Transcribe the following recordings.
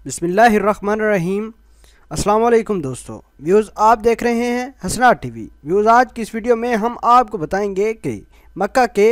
बिस्मिल्लाहिर्रहमानिर्रहीम। अस्सलाम वालेकुम दोस्तों, व्यूज़ आप देख रहे हैं हसनाट टीवी। व्यूज़ आज की इस वीडियो में हम आपको बताएंगे कि मक्का के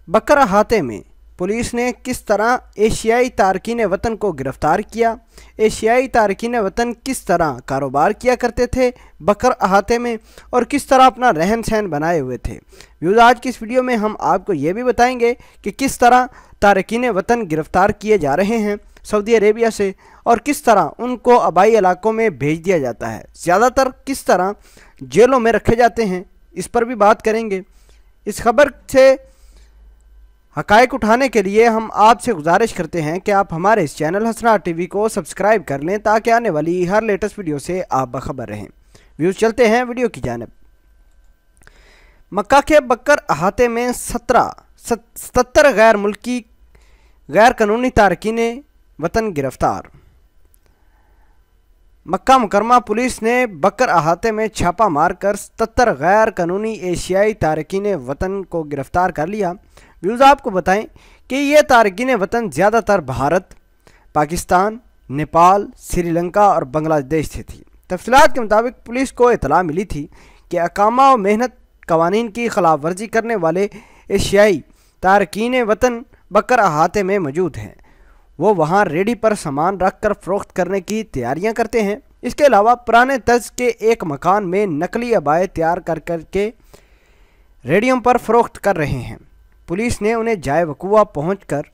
बकर अहाते में पुलिस ने किस तरह एशियाई तारकीन वतन को गिरफ़्तार किया। एशियाई तारकीन वतन किस तरह कारोबार किया करते थे बकर अहाते में और किस तरह अपना रहन सहन बनाए हुए थे। व्यूज़ आज की इस वीडियो में हम आपको ये भी बताएंगे कि किस तरह तारकीन वतन गिरफ़्तार किए जा रहे हैं सऊदी अरेबिया से और किस तरह उनको आबाई इलाकों में भेज दिया जाता है। ज़्यादातर किस तरह जेलों में रखे जाते हैं, इस पर भी बात करेंगे। इस खबर से हक़ाइक़ उठाने के लिए हम आपसे गुजारिश करते हैं कि आप हमारे इस चैनल हसनाट टीवी को सब्सक्राइब कर लें ताकि आने वाली हर लेटेस्ट वीडियो से आप बाखबर रहें। व्यूज़ चलते हैं वीडियो की जानिब। मक्का के बकर अहाते में 77 गैर मुल्की गैर कानूनी तारकीन वतन गिरफ्तार। मक्का मुकरमा पुलिस ने बकर अहाते में छापा मारकर 77 गैर कानूनी एशियाई तारकीन वतन को गिरफ़्तार कर लिया। व्यूज़ आपको बताएं कि ये तारकीन वतन ज़्यादातर भारत, पाकिस्तान, नेपाल, श्रीलंका और बांग्लादेश से थी। तफसीलात के मुताबिक पुलिस को इतला मिली थी कि अकामा और मेहनत कवानीन की खिलाफ वर्जी करने वाले एशियाई तारकीन वतन बकर अहाते में मौजूद हैं। वो वहाँ रेडी पर सामान रख कर फ़रोख्त करने की तैयारियां करते हैं। इसके अलावा पुराने तर्ज के एक मकान में नकली अबाए तैयार कर के रेडियों पर फ़रोख्त कर रहे हैं। पुलिस ने उन्हें जाए वक़ूआ पहुँच कर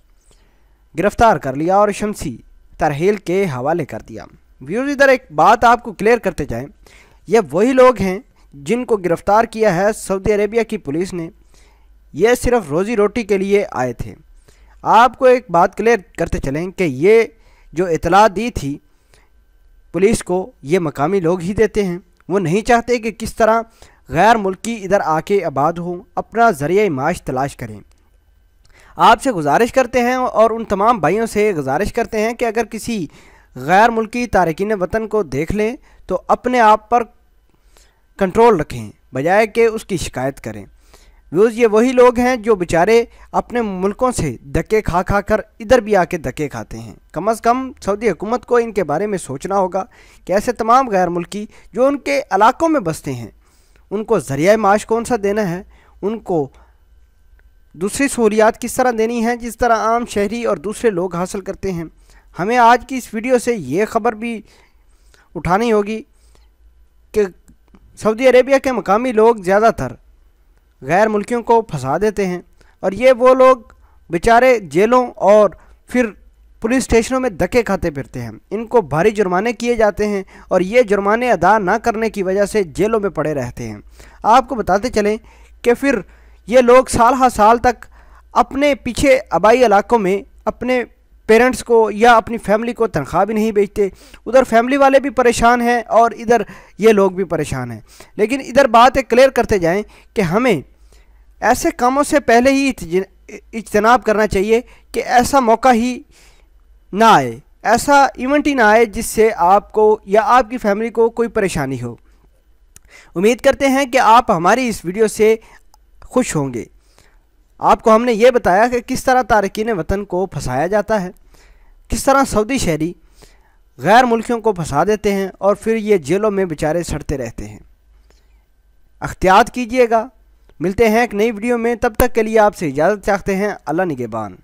गिरफ़्तार कर लिया और शमसी तरहील के हवाले कर दिया। व्यूज़ इधर एक बात आपको क्लियर करते जाएं, ये वही लोग हैं जिनको गिरफ़्तार किया है सऊदी अरेबिया की पुलिस ने। ये सिर्फ रोज़ी रोटी के लिए आए थे। आपको एक बात क्लियर करते चलें कि ये जो इतला दी थी पुलिस को, ये मकामी लोग ही देते हैं। वो नहीं चाहते कि किस तरह गैर मुल्की इधर आके आबाद हों, अपना ज़रिया माश तलाश करें। आपसे गुजारिश करते हैं और उन तमाम भाइयों से गुजारिश करते हैं कि अगर किसी गैर मुल्की तारकीन वतन को देख लें तो अपने आप पर कंट्रोल रखें बजाय कि उसकी शिकायत करें। व्यूज़ ये वही लोग हैं जो बेचारे अपने मुल्कों से धक्के खा कर इधर भी आके धक्के खाते हैं। कम से कम सऊदी हुकूमत को इनके बारे में सोचना होगा कि ऐसे तमाम गैर मुल्की जो उनके इलाकों में बसते हैं उनको ज़रिया माश कौन सा देना है, उनको दूसरी सहूलियात किस तरह देनी है जिस तरह आम शहरी और दूसरे लोग हासिल करते हैं। हमें आज की इस वीडियो से ये ख़बर भी उठानी होगी कि सऊदी अरेबिया के मकामी लोग ज़्यादातर गैर मुल्कियों को फंसा देते हैं और ये वो लोग बेचारे जेलों और फिर पुलिस स्टेशनों में धक्के खाते फिरते हैं। इनको भारी जुर्माने किए जाते हैं और ये जुर्माने अदा ना करने की वजह से जेलों में पड़े रहते हैं। आपको बताते चलें कि फिर ये लोग साल हर साल तक अपने पीछे आबाई इलाकों में अपने पेरेंट्स को या अपनी फैमिली को तनख्वाह भी नहीं भेजते। उधर फैमिली वाले भी परेशान हैं और इधर ये लोग भी परेशान हैं। लेकिन इधर बात एक क्लियर करते जाएं कि हमें ऐसे कामों से पहले ही इज्तनाब करना चाहिए कि ऐसा मौका ही ना आए, ऐसा इवेंट ही ना आए जिससे आपको या आपकी फैमिली को कोई परेशानी हो। उम्मीद करते हैं कि आप हमारी इस वीडियो से खुश होंगे। आपको हमने ये बताया कि किस तरह तारकीन वतन को फंसाया जाता है, किस तरह सऊदी शहरी गैर मुल्कियों को फंसा देते हैं और फिर ये जेलों में बेचारे सड़ते रहते हैं। एहतियात कीजिएगा। मिलते हैं एक नई वीडियो में, तब तक के लिए आपसे इजाज़त चाहते हैं। अल्लाह निगहबान।